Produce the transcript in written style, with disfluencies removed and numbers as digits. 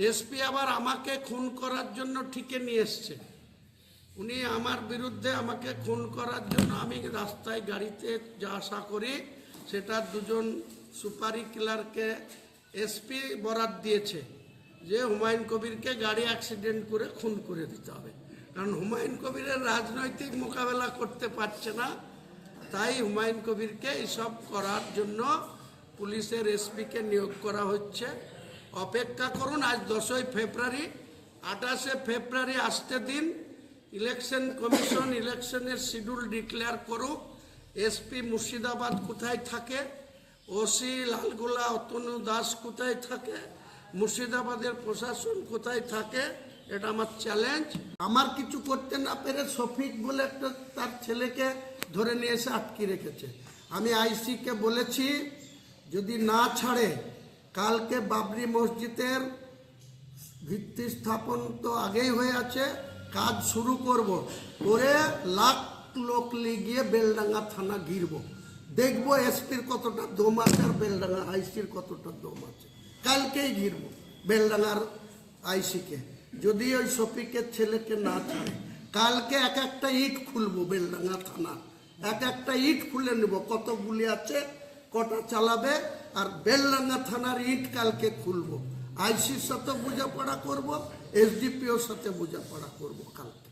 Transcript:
SP আবার আমাকে খুন করার জন্য ঠিকে নিয়ে এসছে। উনি আমার বিরুদ্ধে আমাকে খুন করার জন্য আমি রাস্তায় গাড়িতে যা আশা করি সেটা দুজন সুপারি কিলারকে এসপি বরাত দিয়েছে যে হুমায়ুন কবিরকে গাড়ি অ্যাক্সিডেন্ট করে খুন করে দিতে হবে, কারণ হুমায়ুন কবিরের রাজনৈতিক মোকাবেলা করতে পারছে না। তাই হুমায়ুন কবিরকে এসব করার জন্য পুলিশের এসপিকে নিয়োগ করা হচ্ছে। অপেক্ষা করুন, আজ 10ই ফেব্রুয়ারি, 28শে ফেব্রুয়ারি আসতে দিন। ইলেকশন কমিশন ইলেকশনের শিডিউল ডিক্লেয়ার করুক। এসপি মুর্শিদাবাদ কোথায় থাকে, ওসি লালগোলা অতনু দাস কোথায় থাকে, মুর্শিদাবাদের প্রশাসন কোথায় থাকে, এটা আমার চ্যালেঞ্জ। আমার কিছু করতে না পেরে শফিক বলে একটা তার ছেলেকে ধরে নিয়ে এসে আটকে রেখেছে। আমি আইসিকে বলেছি যদি না ছাড়ে কালকে বাবরি মসজিদের ভিত্তি স্থাপন তো আগেই হয়ে আছে, কাজ শুরু করব, করে লাখ লোক গিয়ে বেলডাঙ্গা থানা ঘিরব, দেখবো এসপির কতটা দম আছে আর বেলডাঙ্গা আইসির কতটা দম আছে। কালকেই ঘিরব বেলডাঙ্গার আইসিকে, যদি ওই শফিকের ছেলেকে না ছাড়ে। কালকে এক একটা ইট খুলবো বেলডাঙ্গা থানা, এক একটা ইট খুলে নেব, কত গুলি আছে, কটা চালাবে, আর বেলডাঙ্গা থানার ইট কালকে খুলবো। আইসির সাথে বোঝাপড়া করব, এসডিপিওর সাথে বোঝাপড়া করব কালকে।